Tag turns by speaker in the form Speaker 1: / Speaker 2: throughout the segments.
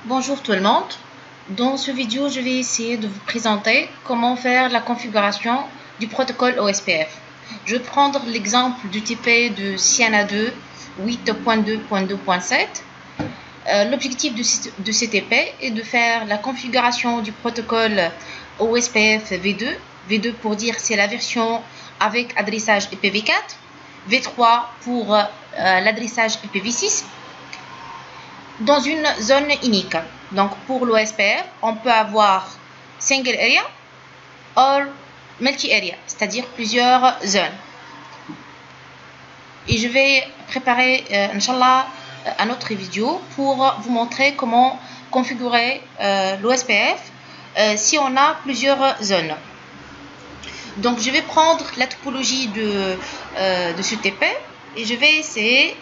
Speaker 1: Bonjour tout le monde. Dans ce vidéo, je vais essayer de vous présenter comment faire la configuration du protocole OSPF. Je vais prendre l'exemple du TP de Siena 2 8.2.2.7. L'objectif de ce TP est de faire la configuration du protocole OSPF V2. V2 pour dire c'est la version avec adressage IPv4. V3 pour l'adressage IPv6. Dans une zone unique. Donc pour l'OSPF, on peut avoir single area or multi area, c'est-à-dire plusieurs zones. Et je vais préparer, Inch'Allah, un autre vidéo pour vous montrer comment configurer l'OSPF si on a plusieurs zones. Donc je vais prendre la topologie de ce TP et je vais essayer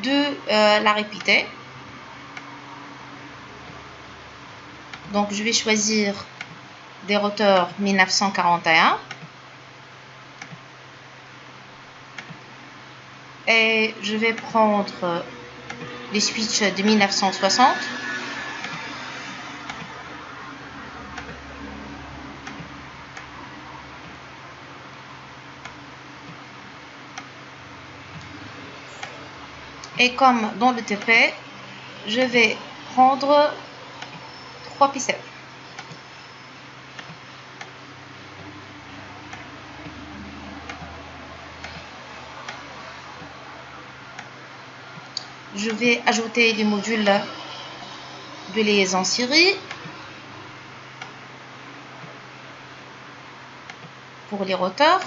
Speaker 1: de la répéter. Donc, je vais choisir des routeurs 1941 et je vais prendre les switches de 1960. Et comme dans le TP, je vais prendre 3 pixels. Je vais ajouter les modules de liaison série pour les routeurs.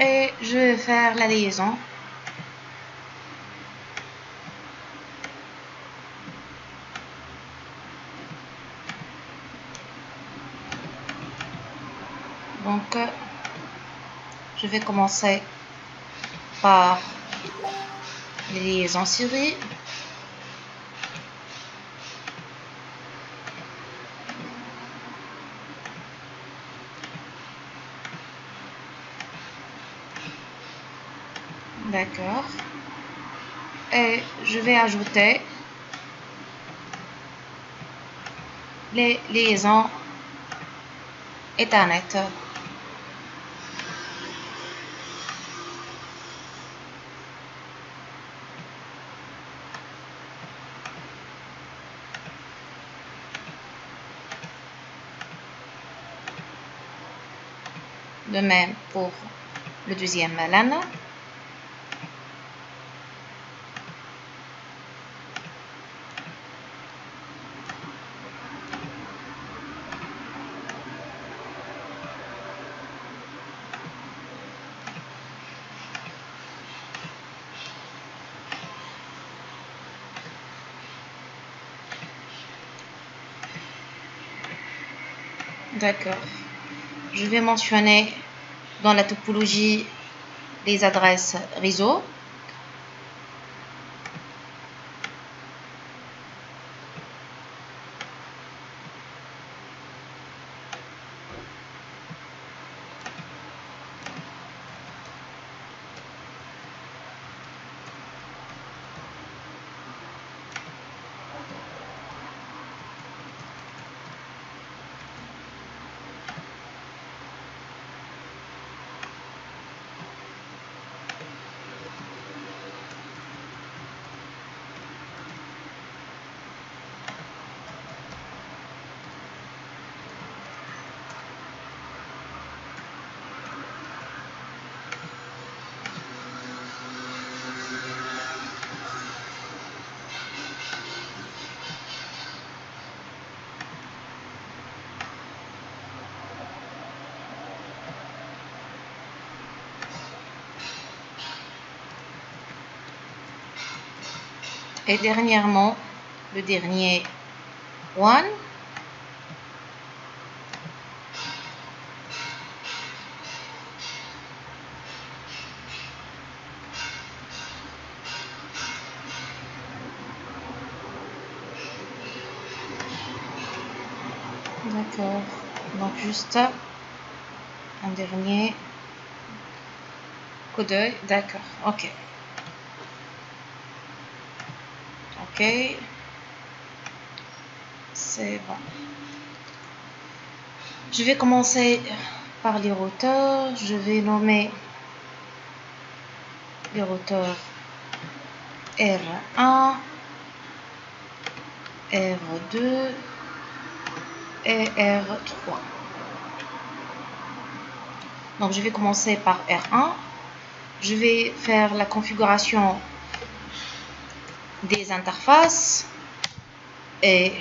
Speaker 1: Et je vais faire la liaison. Donc, je vais commencer par les liaisons série. D'accord. Et je vais ajouter les liaisons Ethernet. De même pour le deuxième LAN. D'accord. Je vais mentionner dans la topologie les adresses réseau. Et dernièrement, le dernier one. D'accord. Donc juste un dernier coup d'œil. D'accord. Ok. Ok. C'est bon. Je vais commencer par les routeurs. Je vais nommer les routeurs R1, R2 et R3. Donc je vais commencer par R1. Je vais faire la configuration des interfaces et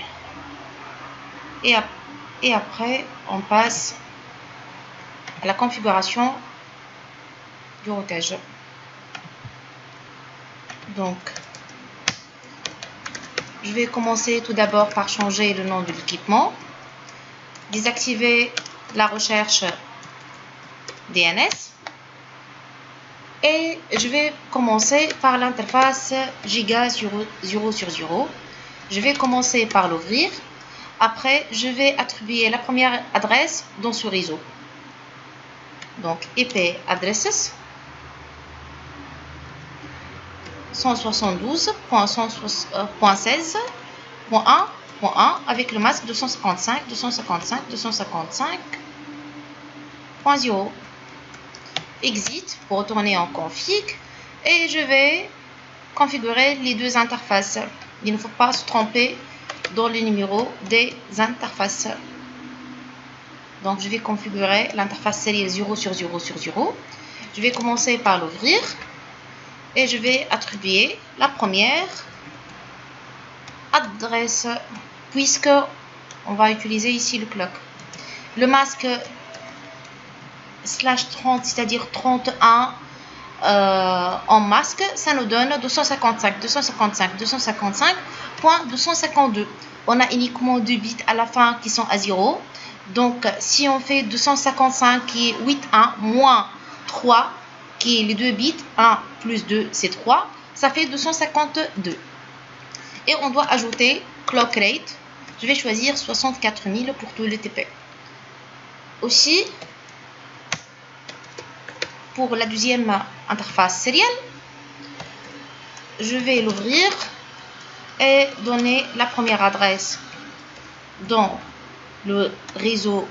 Speaker 1: après on passe à la configuration du routage. Donc je vais commencer tout d'abord par changer le nom de l'équipement, désactiver la recherche DNS et je vais commencer par l'interface Giga 0 sur 0. Je vais commencer par l'ouvrir. Après, je vais attribuer la première adresse dans ce réseau. Donc, IP addresses 172.116.1.1 avec le masque 255.255.255.0. Exit pour retourner en config et je vais configurer les deux interfaces. Il ne faut pas se tromper dans le numéro des interfaces. Donc je vais configurer l'interface serial 0 sur 0 sur 0. Je vais commencer par l'ouvrir et je vais attribuer la première adresse puisque on va utiliser ici le clock. Le masque /30, c'est-à-dire 31 en masque, ça nous donne 255.252. On a uniquement 2 bits à la fin qui sont à 0. Donc, si on fait 255 qui est 8,1 moins 3 qui est les 2 bits, 1 plus 2 c'est 3, ça fait 252. Et on doit ajouter clock rate. Je vais choisir 64 000 pour tout le TP. Aussi, pour la deuxième interface serial, je vais l'ouvrir et donner la première adresse dans le réseau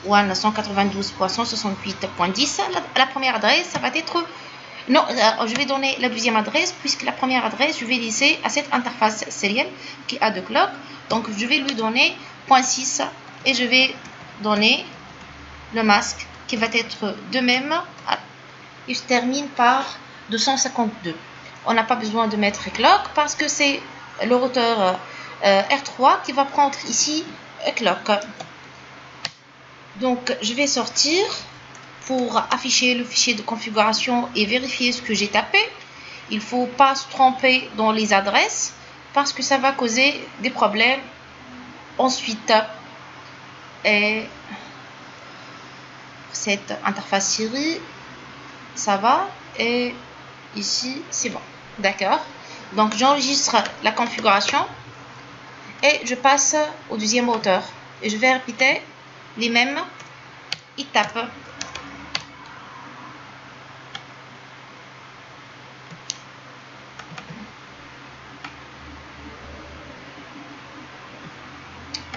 Speaker 1: 192.168.10. La première adresse, ça va être... Non, je vais donner la deuxième adresse puisque la première adresse, je vais laisser à cette interface serial qui a 2 clocks. Donc, je vais lui donner 0.6 et je vais donner le masque qui va être de même. Il se termine par 252. On n'a pas besoin de mettre clock parce que c'est le routeur R3 qui va prendre ici clock. Donc, je vais sortir pour afficher le fichier de configuration et vérifier ce que j'ai tapé. Il ne faut pas se tromper dans les adresses parce que ça va causer des problèmes ensuite. Et cette interface Siri, ça va. Et ici, c'est bon. D'accord. Donc, j'enregistre la configuration et je passe au deuxième routeur. Et je vais répéter les mêmes étapes.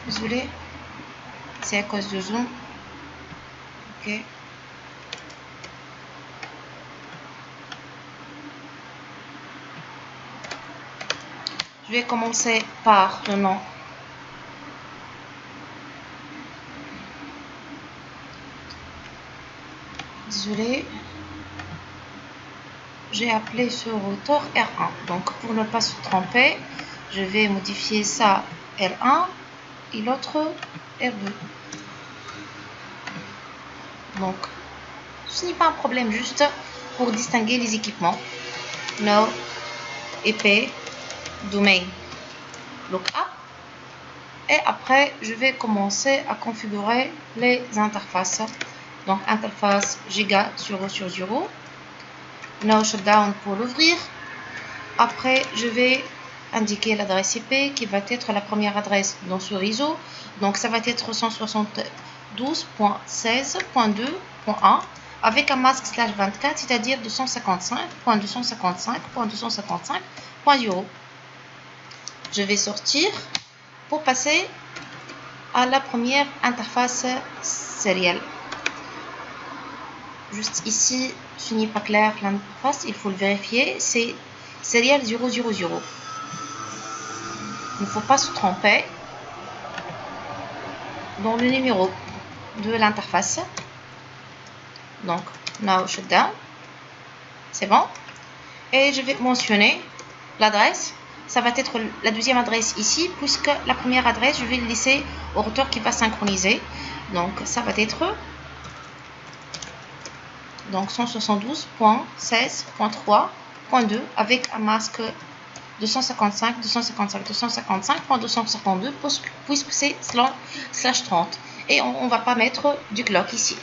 Speaker 1: Désolé, c'est à cause de Zoom. Ok. Je vais commencer par le nom. Désolé. J'ai appelé ce routeur R1. Donc, pour ne pas se tromper, je vais modifier ça R1 et l'autre R2. Donc, ce n'est pas un problème, juste pour distinguer les équipements. No, IP, domain, lookup. Et après, je vais commencer à configurer les interfaces. Donc, interface Giga 0 sur 0. No shutdown pour l'ouvrir. Après, je vais indiquer l'adresse IP qui va être la première adresse dans ce réseau. Donc ça va être 172.16.2.1 avec un masque /24, c'est-à-dire 255.255.255.0. Je vais sortir pour passer à la première interface sérielle. Juste ici, ce n'est pas clair l'interface, il faut le vérifier, c'est serial 000. Il ne faut pas se tromper dans le numéro de l'interface. Donc, now shutdown, c'est bon. Et je vais mentionner l'adresse. Ça va être la deuxième adresse ici, puisque la première adresse, je vais le laisser au routeur qui va synchroniser. Donc, ça va être donc 172.16.3.2 avec un masque 255.255.252 puisque c'est /30 et on ne va pas mettre du clock ici.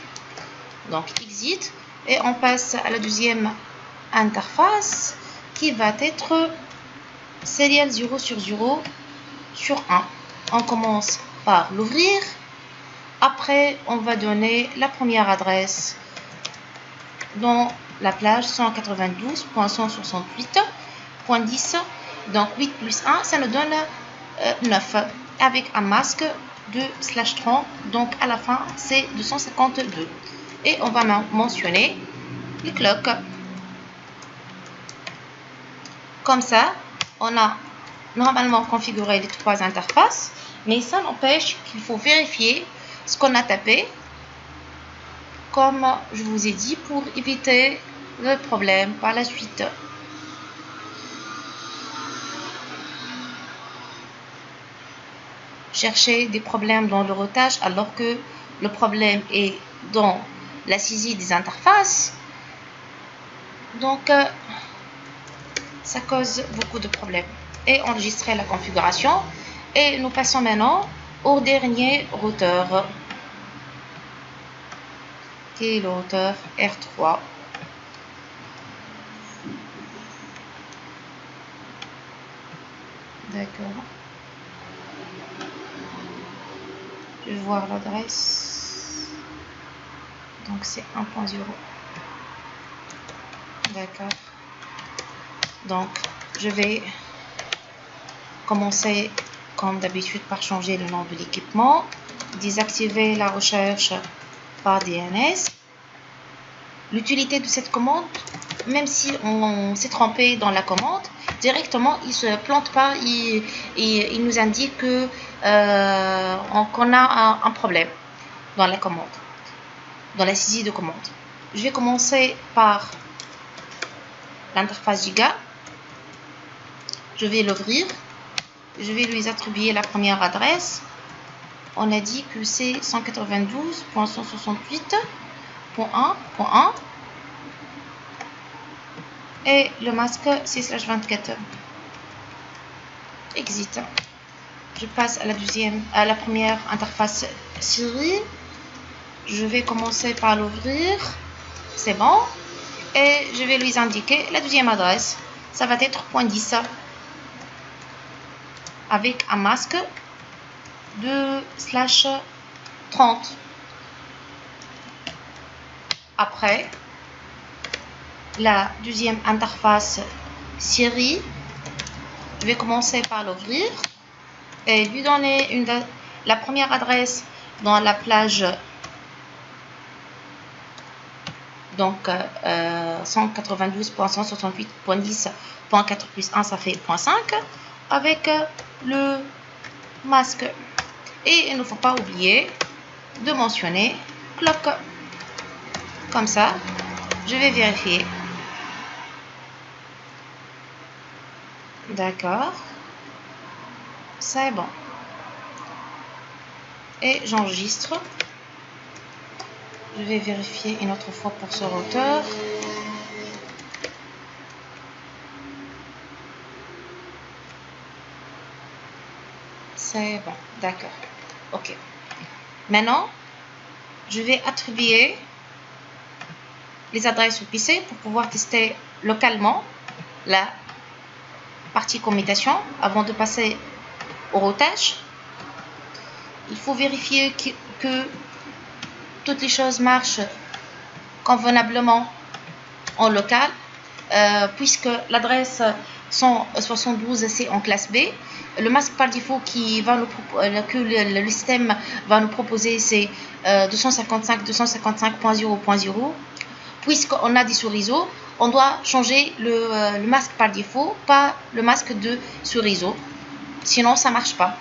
Speaker 1: Donc exit et on passe à la deuxième interface qui va être serial 0 sur 0 sur 1. On commence par l'ouvrir. Après, on va donner la première adresse dans la plage 192.168.10. Donc 8 plus 1, ça nous donne 9 avec un masque de /30. Donc à la fin, c'est 252. Et on va mentionner le clock. Comme ça, on a normalement configuré les trois interfaces, mais ça n'empêche qu'il faut vérifier ce qu'on a tapé, comme je vous ai dit, pour éviter le problème par la suite. Chercher des problèmes dans le routage alors que le problème est dans la saisie des interfaces. Donc, ça cause beaucoup de problèmes. Et enregistrer la configuration. Et nous passons maintenant au dernier routeur, qui est le routeur R3. D'accord. Je vais voir l'adresse. Donc c'est 1.0. D'accord. Donc je vais commencer comme d'habitude par changer le nom de l'équipement, désactiver la recherche par DNS. L'utilité de cette commande, même si on s'est trompé dans la commande, directement il ne se plante pas, il nous indique que qu'on a un problème dans la commande, dans la saisie de commande. Je vais commencer par l'interface Giga. Je vais l'ouvrir. Je vais lui attribuer la première adresse. On a dit que c'est 192.168.1.1 et le masque c'est /24. Exit. Je passe à la première interface Siri. Je vais commencer par l'ouvrir. C'est bon. Et je vais lui indiquer la deuxième adresse. Ça va être .10 avec un masque de /30. Après, la deuxième interface Siri, je vais commencer par l'ouvrir et lui donner la première adresse dans la plage, donc 192.168.10.4 plus 1, ça fait 0.5 avec le masque. Et il ne faut pas oublier de mentionner clock. Comme ça, je vais vérifier. D'accord. C'est bon. Et j'enregistre. Je vais vérifier une autre fois pour ce routeur. C'est bon, d'accord. Ok. Maintenant, je vais attribuer les adresses au PC pour pouvoir tester localement la partie commutation avant de passer au routage. Il faut vérifier que toutes les choses marchent convenablement en local, puisque l'adresse 172 c'est en classe B. Le masque par défaut que le système va nous proposer, c'est 255.255.0.0. Puisqu'on a des sous-réseaux, on doit changer le masque par défaut, pas le masque de sous-réseau. Sinon, ça ne marche pas.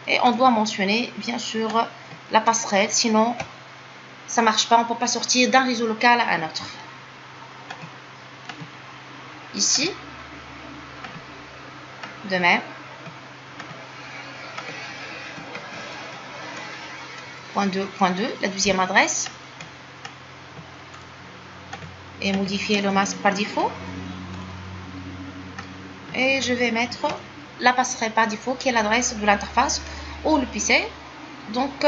Speaker 1: Et on doit mentionner, bien sûr, la passerelle. Sinon, ça ne marche pas. On ne peut pas sortir d'un réseau local à un autre. Ici, de même. .2.2, la deuxième adresse. Et modifier le masque par défaut. Et je vais mettre la passerelle par défaut qui est l'adresse de l'interface où le PC donc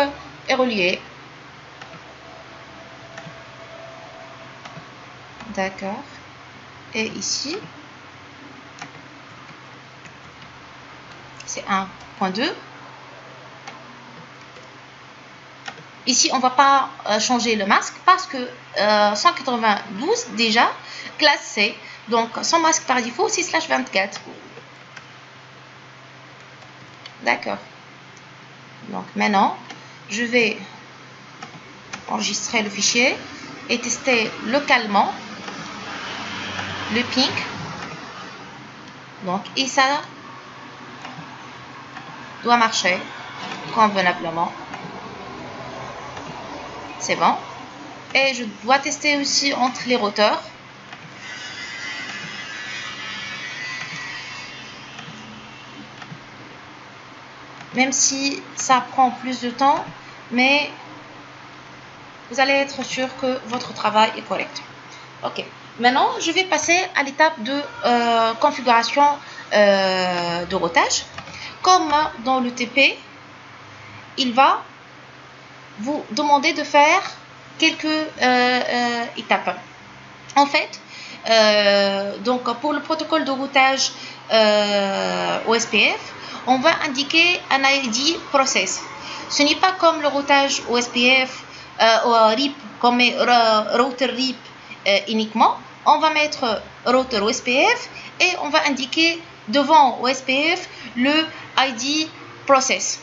Speaker 1: est relié. D'accord. Et ici, c'est 1.2. Ici, on ne va pas changer le masque parce que 192 déjà classe C. Donc, son masque par défaut, c'est /24. D'accord. Donc, maintenant, je vais enregistrer le fichier et tester localement le ping. Donc, et ça doit marcher convenablement. C'est bon. Et je dois tester aussi entre les routeurs. Même si ça prend plus de temps, mais vous allez être sûr que votre travail est correct. Ok. Maintenant, je vais passer à l'étape de configuration de routage. Comme dans le TP, il va vous demander de faire quelques étapes. En fait, donc pour le protocole de routage OSPF, on va indiquer un ID process. Ce n'est pas comme le routage OSPF ou RIP, comme router RIP uniquement. On va mettre router OSPF et on va indiquer devant OSPF le ID process.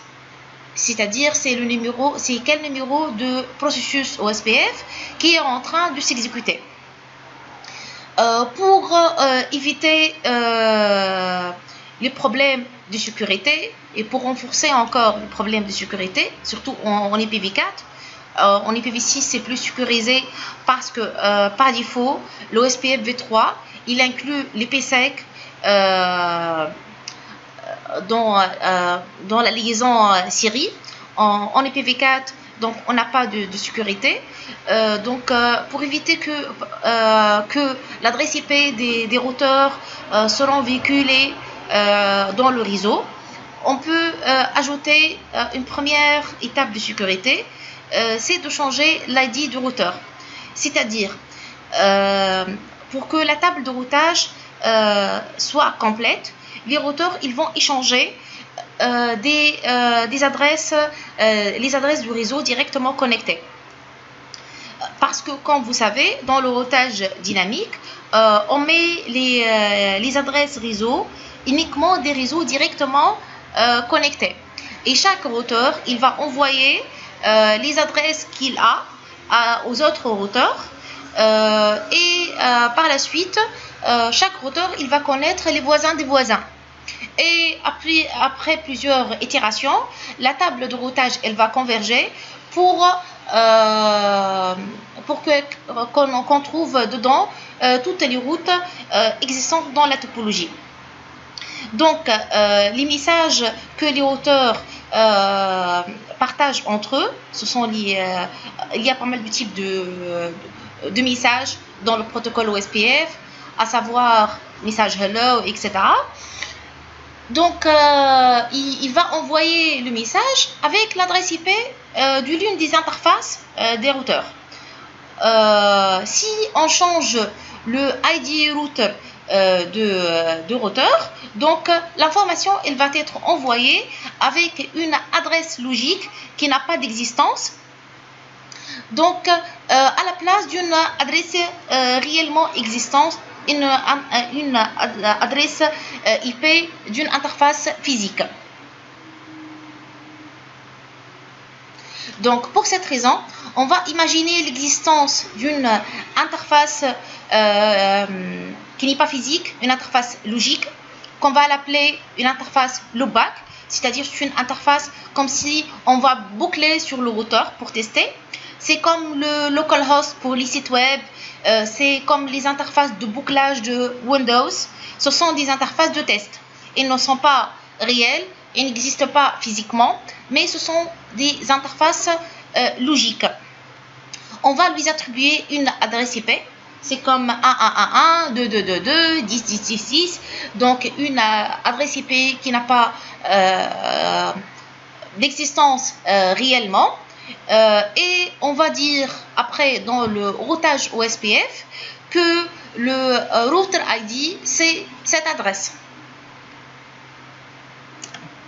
Speaker 1: C'est-à-dire c'est quel numéro de processus OSPF qui est en train de s'exécuter. Pour éviter les problèmes de sécurité et pour renforcer encore les problèmes de sécurité, surtout en IPv4, en IPv6 c'est plus sécurisé parce que par défaut l'OSPF v3 il inclut les PSEC dans la liaison Siri. En IPv4 donc on n'a pas de sécurité, donc pour éviter que l'adresse IP des routeurs seront véhiculées dans le réseau, on peut ajouter une première étape de sécurité, c'est de changer l'ID du routeur. C'est-à-dire pour que la table de routage soit complète, les routeurs ils vont échanger des adresses, les adresses du réseau directement connectées. Parce que, comme vous savez, dans le routage dynamique, on met les adresses réseau uniquement des réseaux directement connectés. Et chaque routeur, il va envoyer les adresses qu'il a aux autres routeurs. Et par la suite, chaque routeur, il va connaître les voisins des voisins. Et après plusieurs itérations, la table de routage elle va converger pour qu'on trouve dedans toutes les routes existantes dans la topologie. Donc, les messages que les routeurs partagent entre eux, il y a pas mal de types de messages dans le protocole OSPF, à savoir message hello, etc. Donc, il va envoyer le message avec l'adresse IP de l'une des interfaces des routeurs. Si on change le ID router de routeur. Donc, l'information, elle va être envoyée avec une adresse logique qui n'a pas d'existence. Donc, à la place d'une adresse réellement existante, une adresse IP d'une interface physique. Donc, pour cette raison, on va imaginer l'existence d'une interface qui n'est pas physique, une interface logique, qu'on va l'appeler une interface loopback, c'est-à-dire une interface comme si on va boucler sur le routeur pour tester. C'est comme le localhost pour les sites web, c'est comme les interfaces de bouclage de Windows. Ce sont des interfaces de test. Ils ne sont pas réels, ils n'existent pas physiquement, mais ce sont des interfaces logiques. On va lui attribuer une adresse IP. C'est comme 1111, 2222, 101010. Donc, une adresse IP qui n'a pas d'existence réellement. Et on va dire après dans le routage OSPF que le router ID c'est cette adresse.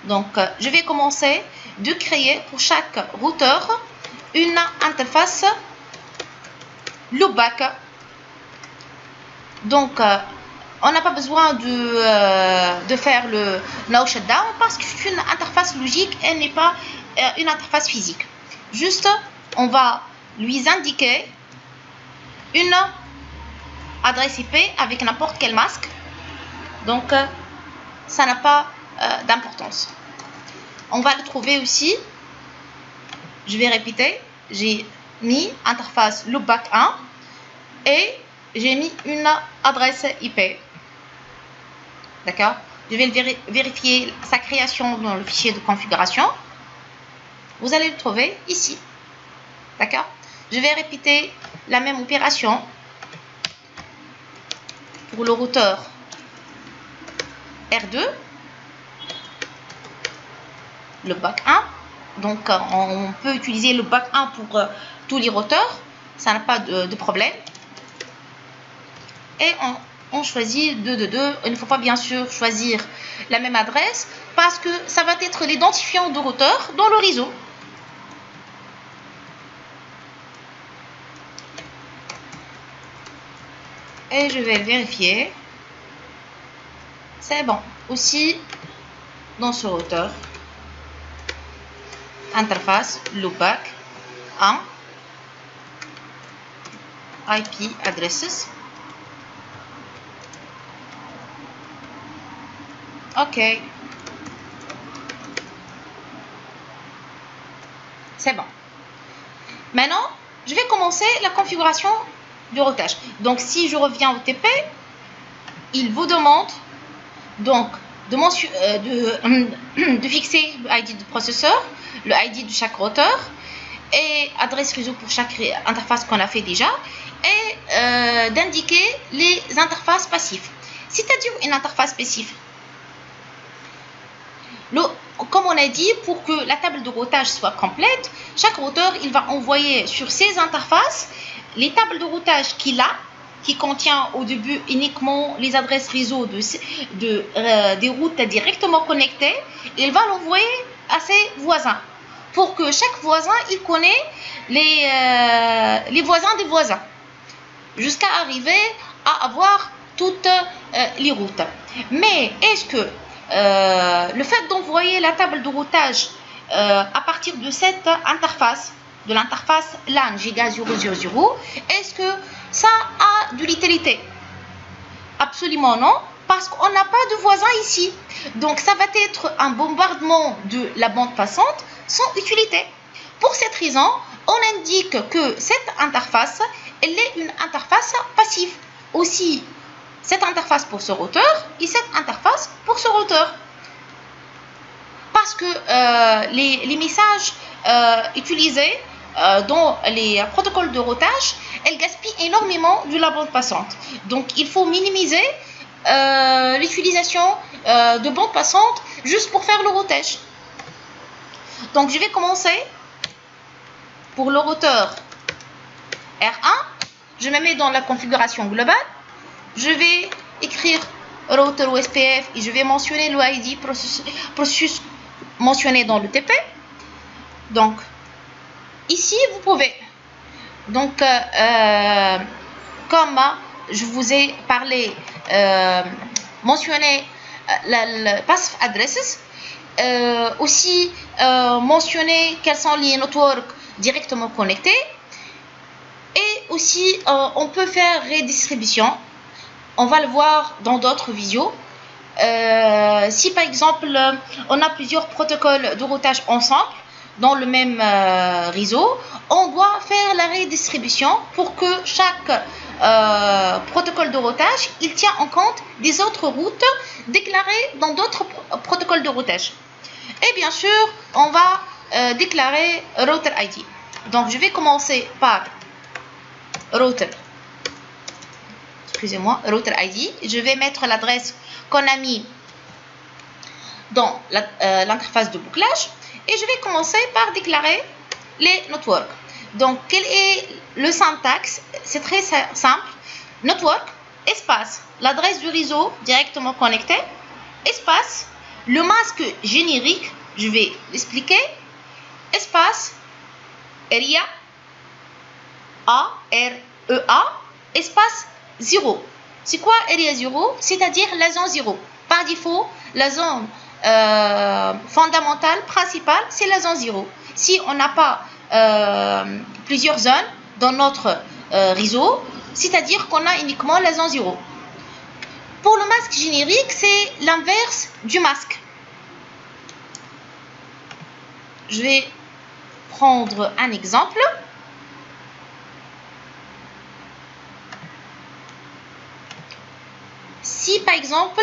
Speaker 1: Donc je vais commencer de créer pour chaque routeur une interface loopback. Donc on n'a pas besoin de faire le no shutdown parce que c'est une interface logique, elle n'est pas une interface physique. Juste, on va lui indiquer une adresse IP avec n'importe quel masque. Donc, ça n'a pas d'importance. On va le trouver aussi. Je vais répéter. J'ai mis interface loopback 1 et j'ai mis une adresse IP. D'accord? Je vais vérifier sa création dans le fichier de configuration. Vous allez le trouver ici. D'accord? Je vais répéter la même opération pour le routeur R2, le bac 1. Donc, on peut utiliser le bac 1 pour tous les routeurs. Ça n'a pas de problème. Et on choisit 222. Il ne faut pas bien sûr choisir la même adresse parce que ça va être l'identifiant de routeur dans le réseau. Et je vais vérifier. C'est bon. Aussi, dans ce routeur, interface loopback 1 IP addresses. OK. C'est bon. Maintenant, je vais commencer la configuration du routage. Donc, si je reviens au TP, il vous demande donc de fixer le ID du processeur, le ID de chaque routeur et adresse réseau pour chaque interface qu'on a fait déjà et d'indiquer les interfaces passives. C'est-à-dire une interface passive. Comme on a dit, pour que la table de routage soit complète, chaque routeur il va envoyer sur ses interfaces les tables de routage qu'il a, qui contient au début uniquement les adresses réseau des routes directement connectées. Il va l'envoyer à ses voisins pour que chaque voisin il connaît les voisins des voisins jusqu'à arriver à avoir toutes les routes. Mais est-ce que le fait d'envoyer la table de routage à partir de cette interface, de l'interface LAN giga 000, est-ce que ça a de l'utilité? Absolument non, parce qu'on n'a pas de voisins ici. Donc ça va être un bombardement de la bande passante sans utilité. Pour cette raison, on indique que cette interface, elle est une interface passive. Aussi, cette interface pour ce routeur et cette interface pour ce routeur. Parce que les messages utilisés dans les protocoles de routage, elles gaspillent énormément de la bande passante. Donc, il faut minimiser l'utilisation de bande passante juste pour faire le routage. Donc, je vais commencer pour le routeur R1. Je me mets dans la configuration globale. Je vais écrire router ou SPF et je vais mentionner le ID processus mentionné dans le TP. Donc, ici, vous pouvez, donc, comme je vous ai parlé, mentionner le passive addresses, aussi mentionner quels sont les networks directement connectés, et aussi on peut faire redistribution. On va le voir dans d'autres vidéos. Si par exemple on a plusieurs protocoles de routage ensemble dans le même réseau, on doit faire la redistribution pour que chaque protocole de routage il tient en compte des autres routes déclarées dans d'autres protocoles de routage. Et bien sûr, on va déclarer router ID. Donc je vais commencer par router. Excusez-moi, router ID. Je vais mettre l'adresse qu'on a mis dans l'interface de bouclage et je vais commencer par déclarer les networks. Donc, quel est le syntaxe? C'est très simple. Network, espace, l'adresse du réseau directement connecté, espace, le masque générique, je vais l'expliquer, espace, area, A-R-E-A, espace 0. C'est quoi area 0? C'est-à-dire la zone 0. Par défaut, la zone fondamentale, principale, c'est la zone 0. Si on n'a pas plusieurs zones dans notre réseau, c'est-à-dire qu'on a uniquement la zone 0. Pour le masque générique, c'est l'inverse du masque. Je vais prendre un exemple. Si par exemple,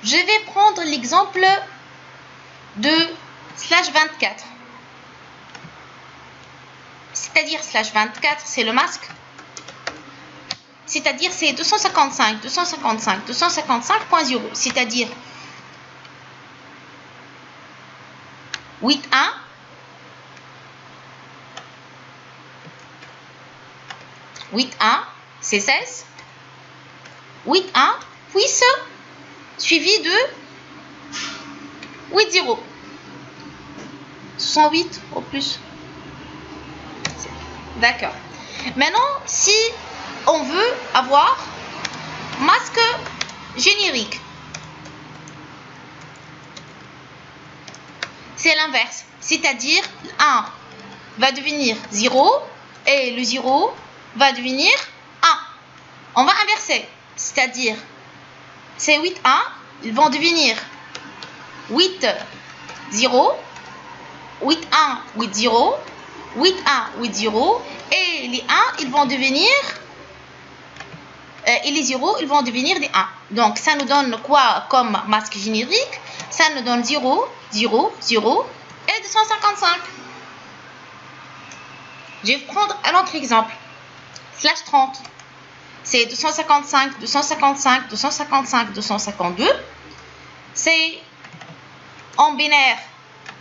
Speaker 1: je vais prendre l'exemple de /24. C'est-à-dire /24, c'est le masque. C'est-à-dire c'est 255.0. C'est-à-dire 8.1. 8.1, c'est 16. 8.1, puis suivi de 8.0. 68 au plus. D'accord. Maintenant, si on veut avoir masque générique, c'est l'inverse. C'est-à-dire 1 va devenir 0 et le 0 va devenir 1. On va inverser. C'est-à-dire, ces 8 1, ils vont devenir 8 0, 8 1, 8 0, 8 1, 8 0, et les 1, ils vont devenir, et les 0, ils vont devenir des 1. Donc, ça nous donne quoi comme masque générique? Ça nous donne 0, 0, 0 et 255. Je vais prendre un autre exemple. /30. C'est 255, 255, 255, 252. C'est en binaire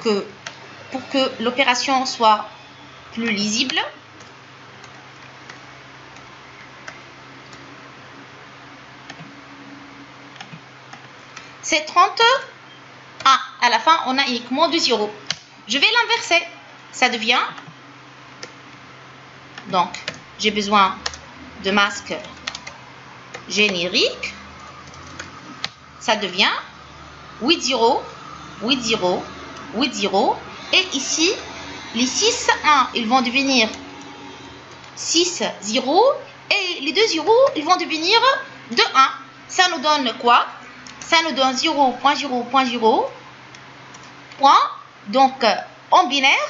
Speaker 1: pour que l'opération soit plus lisible. C'est 30. Ah, à la fin, on a uniquement 2 0. Je vais l'inverser. Ça devient... Donc, j'ai besoin de masque générique. Ça devient 8 0, 8 0, 8 0. Et ici, les 6 1, ils vont devenir 6 0. Et les 2 0, ils vont devenir 2 1. Ça nous donne quoi? Ça nous donne 0.0.0. Point. Donc, en binaire,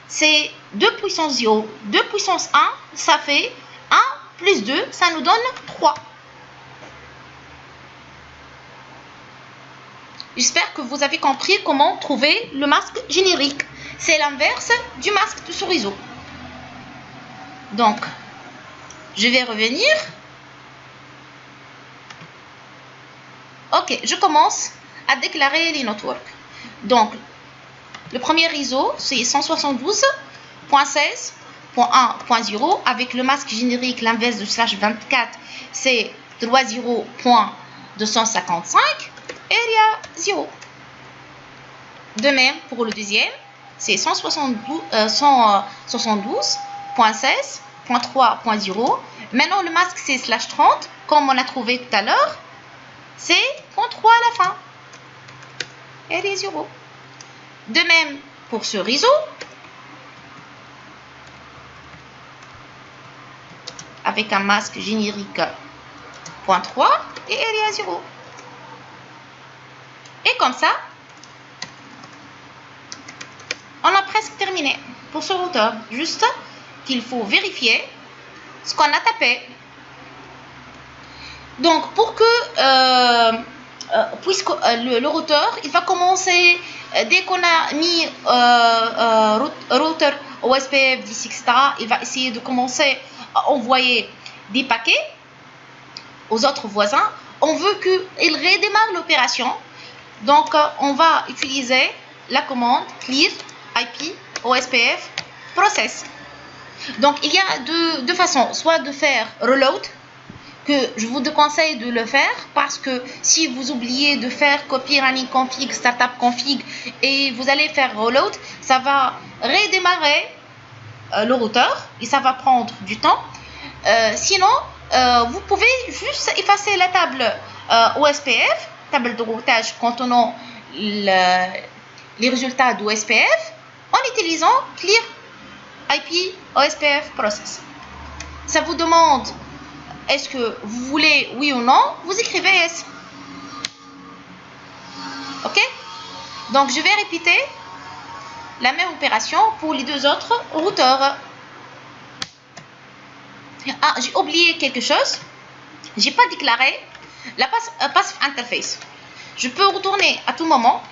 Speaker 1: c'est 2 puissance 0. 2 puissance 1, ça fait 1 plus 2, ça nous donne 3. J'espère que vous avez compris comment trouver le masque générique. C'est l'inverse du masque de ce réseau. Donc, je vais revenir. Ok, je commence à déclarer les networks. Donc, le premier réseau, c'est 172.16 30.1.0 avec le masque générique, l'inverse de slash 24, c'est 30.255 et il y a 0. De même, pour le deuxième, c'est 172.16.3.0. Maintenant, le masque, c'est slash 30, comme on a trouvé tout à l'heure. C'est 0.3 à la fin. Et les 0. De même, pour ce réseau, avec un masque générique 0.3 et il y a 0. Et comme ça, on a presque terminé pour ce routeur. Juste qu'il faut vérifier ce qu'on a tapé. Donc, pour que, puisque le routeur, il va commencer, dès qu'on a mis routeur OSPF 10, etc., il va essayer de commencer à envoyer des paquets aux autres voisins. On veut qu'il redémarre l'opération. Donc, on va utiliser la commande clear IP OSPF process. Donc, il y a deux façons. Soit de faire reload, que je vous conseille de le faire parce que si vous oubliez de faire copy running config, startup config et vous allez faire reload, ça va redémarrer le routeur et ça va prendre du temps. Sinon, vous pouvez juste effacer la table OSPF, table de routage contenant les résultats d'OSPF en utilisant clear IP OSPF process. Ça vous demande est-ce que vous voulez oui ou non, vous écrivez yes. Ok? Donc je vais répéter la même opération pour les deux autres routeurs. Ah, j'ai oublié quelque chose. J'ai pas déclaré la passive interface. Je peux retourner à tout moment.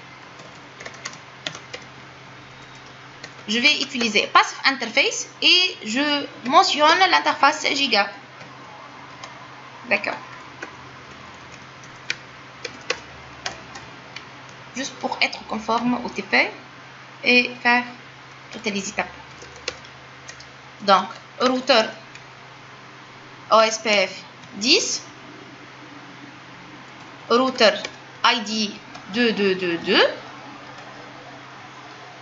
Speaker 1: Je vais utiliser passive interface et je mentionne l'interface Giga. D'accord. Juste pour être conforme au TP et faire toutes les étapes. Donc, routeur OSPF 10, routeur ID 2222,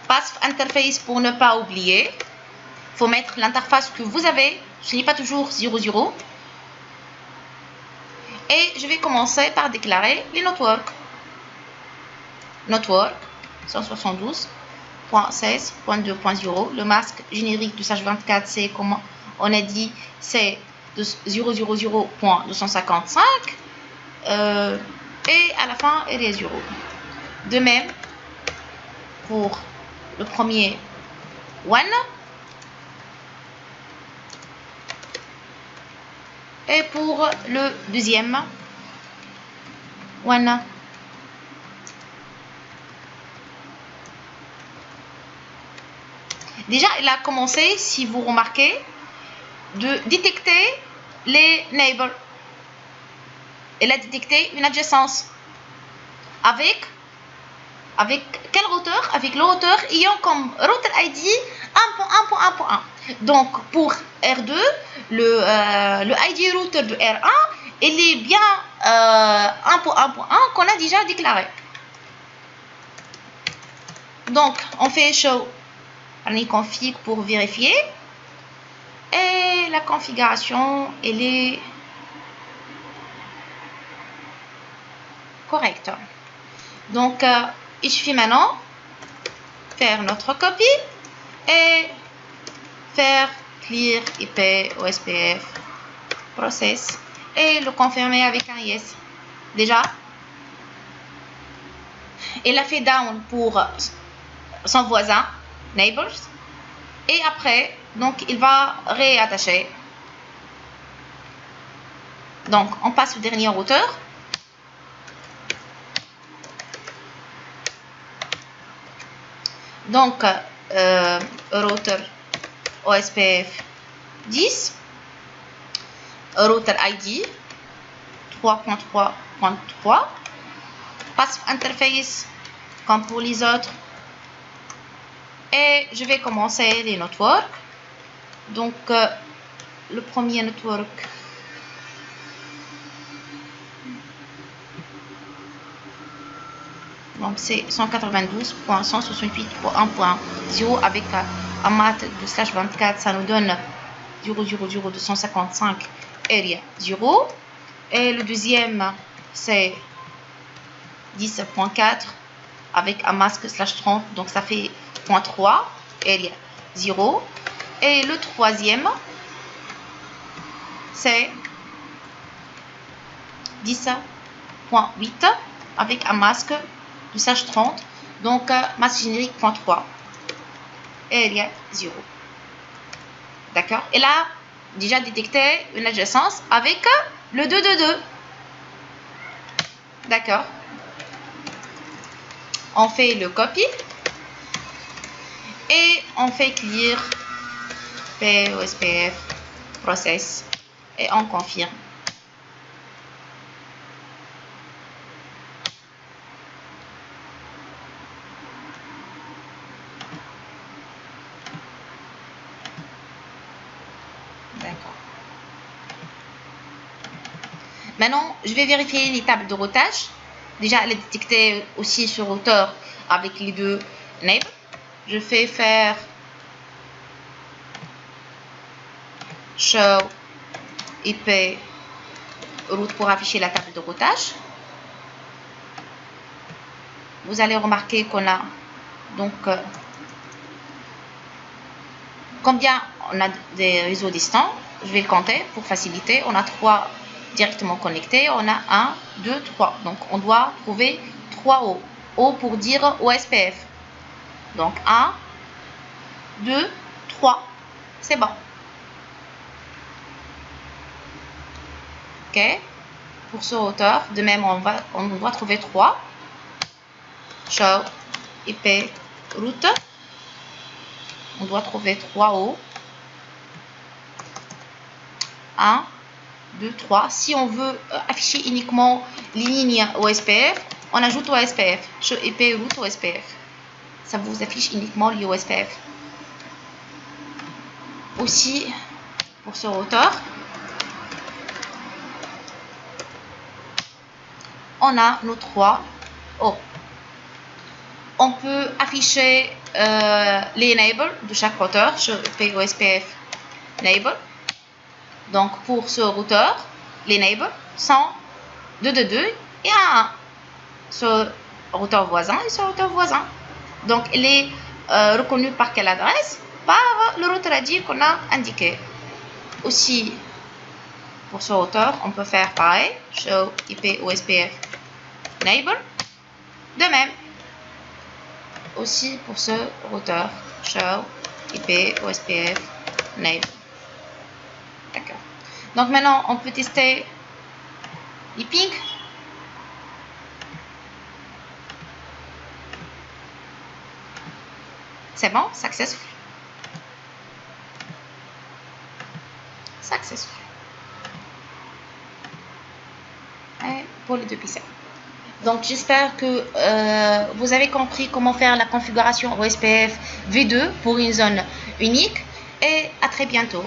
Speaker 1: passive interface pour ne pas oublier. Il faut mettre l'interface que vous avez, ce n'est pas toujours 00. Et je vais commencer par déclarer les networks. Network 172.16.2.0. Le masque générique du SH24, c'est comme on a dit, c'est de 000.255. Et à la fin, il est 0. De même, pour le premier one. Et pour le deuxième one. Déjà, il a commencé, si vous remarquez, de détecter les neighbors. Il a détecté une adjacence. Avec quel routeur? Avec le routeur ayant comme router ID 1.1.1.1. Donc, pour R2, le ID router de R1, il est bien 1.1.1 qu'on a déjà déclaré. Donc, on fait show running config pour vérifier. Et la configuration, elle est correcte. Donc, il suffit maintenant faire notre copie et faire clear IP OSPF process et le confirmer avec un yes. Déjà, il a fait down pour son voisin, neighbors, et après, donc il va réattacher. Donc, on passe au dernier routeur. Donc, router OSPF 10, router ID 3.3.3, passive interface comme pour les autres. Et je vais commencer les networks. Donc, le premier network, donc c'est 192.168.1.0 avec un mat de slash 24, ça nous donne 0,00255 area 0. Et le deuxième, c'est 10.4 avec un masque slash 30, donc ça fait 0.3 area 0. Et le troisième, c'est 10.8 avec un masque du slash 30, donc masque générique 0.3 area 0. D'accord? Et là, déjà détecté une adjacence avec le 222. D'accord? On fait le copy et on fait clear POSPF process et on confirme. D'accord. Maintenant, je vais vérifier les tables de routage. Déjà, elle est détectée aussi sur routeur avec les deux neighbors. Je fais faire show IP route pour afficher la table de routage. Vous allez remarquer qu'on a donc combien on a des réseaux distants. Je vais le compter pour faciliter. On a 3 directement connectés. On a 1, 2, 3. Donc, on doit trouver 3 O. O pour dire OSPF. Donc, 1, 2, 3. C'est bon. OK. Pour ce routeur, de même, on doit trouver 3. Show IP route. On doit trouver 3 O. 1, 2, 3. Si on veut afficher uniquement les lignes OSPF, on ajoute OSPF. Show IP route OSPF. Ça vous affiche uniquement les OSPF. Aussi, pour ce routeur, on a nos 3 O. On peut afficher les enables de chaque routeur sur POSPF enable. Donc pour ce routeur, les enables sont 222 et 1. Ce routeur voisin et ce routeur voisin. Donc il est reconnu par quelle adresse? Par le routeur ID qu'on a indiqué. Aussi pour ce routeur, on peut faire pareil, show IP OSPF enable. De même. Aussi pour ce routeur, show IP OSPF enable. D'accord. Donc maintenant, on peut tester les pings. C'est bon, successful. Successful. Et pour les deux pixels. Donc j'espère que vous avez compris comment faire la configuration OSPF V2 pour une zone unique et à très bientôt.